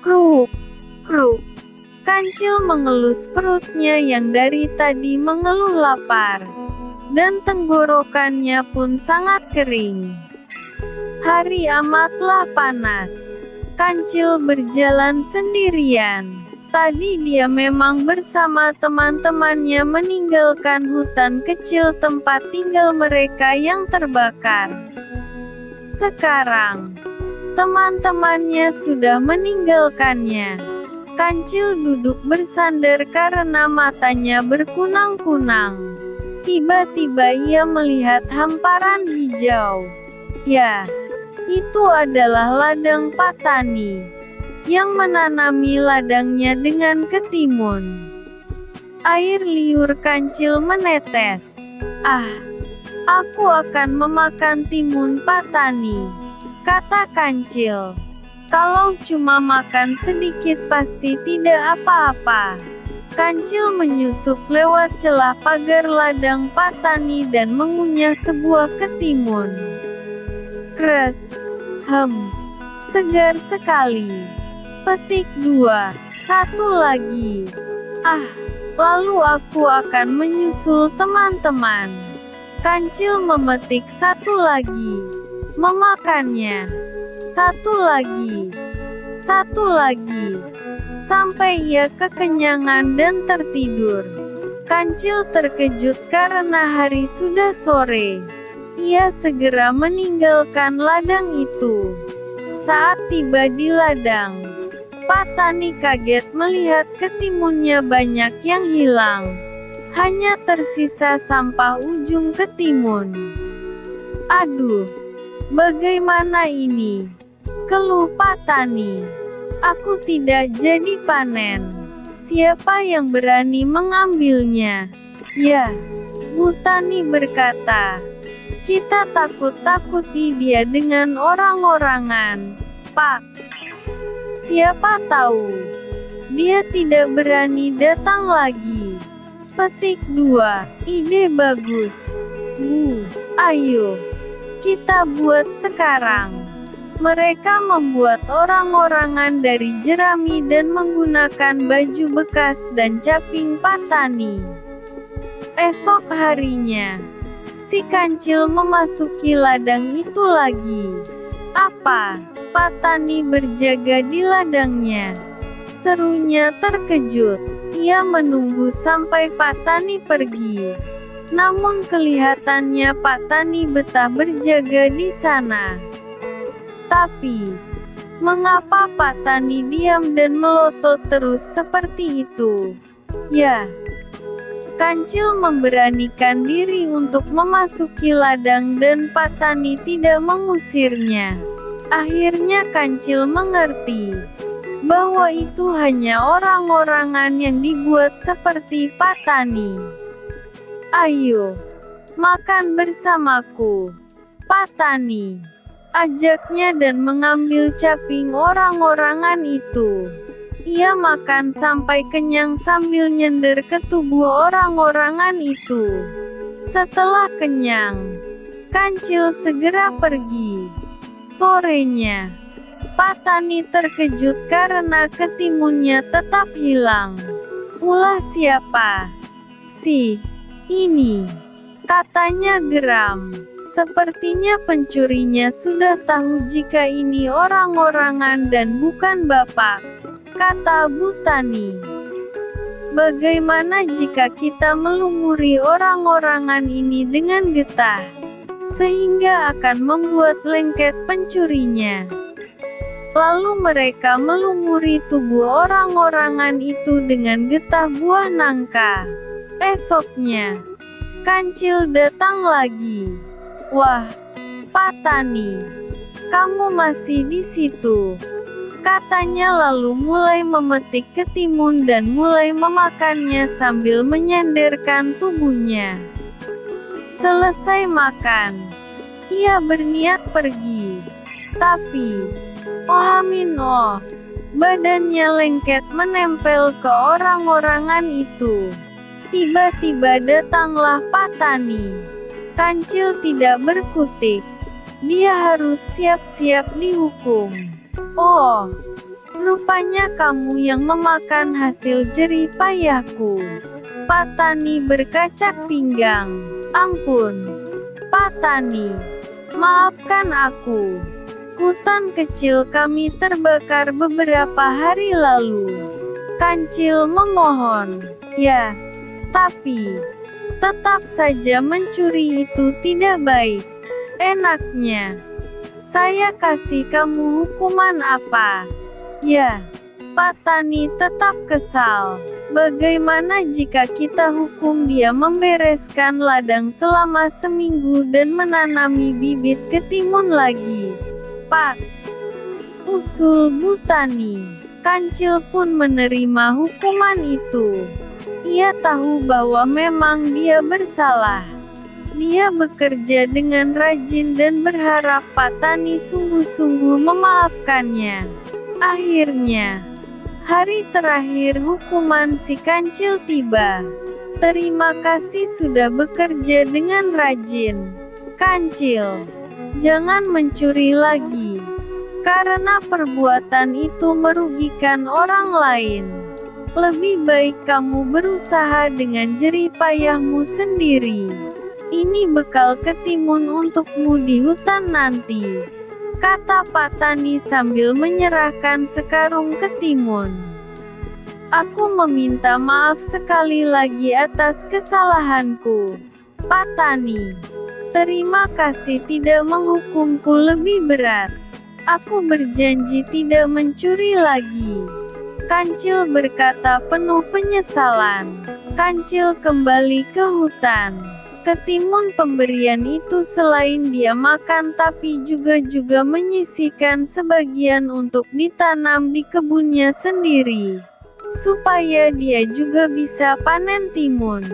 Kruk, kruk. Kancil mengelus perutnya yang dari tadi mengeluh lapar. Dan tenggorokannya pun sangat kering. Hari amatlah panas. Kancil berjalan sendirian. Tadi dia memang bersama teman-temannya meninggalkan hutan kecil tempat tinggal mereka yang terbakar. Sekarang, teman-temannya sudah meninggalkannya. Kancil duduk bersandar karena matanya berkunang-kunang. Tiba-tiba ia melihat hamparan hijau. Ya, itu adalah ladang Patani, yang menanami ladangnya dengan ketimun. Air liur Kancil menetes. "Ah, aku akan memakan timun Patani," kata Kancil. "Kalau cuma makan sedikit pasti tidak apa-apa." Kancil menyusup lewat celah pagar ladang Patani dan mengunyah sebuah ketimun. Kres, segar sekali. Petik 2, satu lagi. Ah, lalu aku akan menyusul teman-teman. Kancil memetik satu lagi, memakannya. Satu lagi, sampai ia kekenyangan dan tertidur. Kancil terkejut karena hari sudah sore. Ia segera meninggalkan ladang itu. Saat tiba di ladang, Patani kaget melihat ketimunnya banyak yang hilang. Hanya tersisa sampah ujung ketimun. "Aduh, bagaimana ini?" keluh Patani. "Aku tidak jadi panen. Siapa yang berani mengambilnya?" "Ya," Bu Tani berkata, "kita takut-takuti dia dengan orang-orangan, Pak. Siapa tahu dia tidak berani datang lagi." Petik 2, ide bagus, Bu. Ayo, kita buat sekarang. Mereka membuat orang-orangan dari jerami dan menggunakan baju bekas dan caping Patani. Esok harinya, si Kancil memasuki ladang itu lagi. "Apa?" Patani berjaga di ladangnya. Serunya terkejut. Ia menunggu sampai Patani pergi. Namun kelihatannya Patani betah berjaga di sana. Tapi, mengapa Patani diam dan melotot terus seperti itu? Ya, Kancil memberanikan diri untuk memasuki ladang dan Patani tidak mengusirnya. Akhirnya Kancil mengerti bahwa itu hanya orang-orangan yang dibuat seperti Patani. "Ayo, makan bersamaku, Patani," ajaknya dan mengambil caping orang-orangan itu. Ia makan sampai kenyang sambil nyender ke tubuh orang-orangan itu. Setelah kenyang, Kancil segera pergi. Sorenya, Patani terkejut karena ketimunnya tetap hilang. "Ulah siapa sih ini?" katanya geram. "Sepertinya pencurinya sudah tahu jika ini orang-orangan dan bukan Bapak," kata Bu Tani. "Bagaimana jika kita melumuri orang-orangan ini dengan getah, sehingga akan membuat lengket pencurinya? Lalu mereka melumuri tubuh orang-orangan itu dengan getah buah nangka." Esoknya, Kancil datang lagi. "Wah, Patani, kamu masih di situ," katanya lalu mulai memetik ketimun dan mulai memakannya sambil menyenderkan tubuhnya. Selesai makan, ia berniat pergi. Tapi, badannya lengket menempel ke orang-orangan itu. Tiba-tiba datanglah Patani. Kancil tidak berkutik. Dia harus siap-siap dihukum. Oh, rupanya kamu yang memakan hasil jerih payahku. Pak Tani berkacak pinggang. Ampun, Pak Tani. Maafkan aku. Hutan kecil kami terbakar beberapa hari lalu. Kancil memohon. Ya, tapi tetap saja mencuri itu tidak baik. Enaknya, saya kasih kamu hukuman apa? Ya, Pak Tani tetap kesal. Bagaimana jika kita hukum dia membereskan ladang selama seminggu dan menanami bibit ketimun lagi? Pak, usul Bu Tani. Kancil pun menerima hukuman itu. Ia tahu bahwa memang dia bersalah. Dia bekerja dengan rajin dan berharap Pak Tani sungguh-sungguh memaafkannya. Akhirnya, hari terakhir hukuman si Kancil tiba. Terima kasih sudah bekerja dengan rajin. Kancil, jangan mencuri lagi. Karena perbuatan itu merugikan orang lain. Lebih baik kamu berusaha dengan jerih payahmu sendiri. Ini bekal ketimun untukmu di hutan nanti, kata Pak Tani sambil menyerahkan sekarung ketimun. Aku meminta maaf sekali lagi atas kesalahanku, Pak Tani. Terima kasih tidak menghukumku lebih berat. Aku berjanji tidak mencuri lagi. Kancil berkata penuh penyesalan. Kancil kembali ke hutan. Ketimun pemberian itu selain dia makan tapi juga menyisihkan sebagian untuk ditanam di kebunnya sendiri. Supaya dia juga bisa panen timun.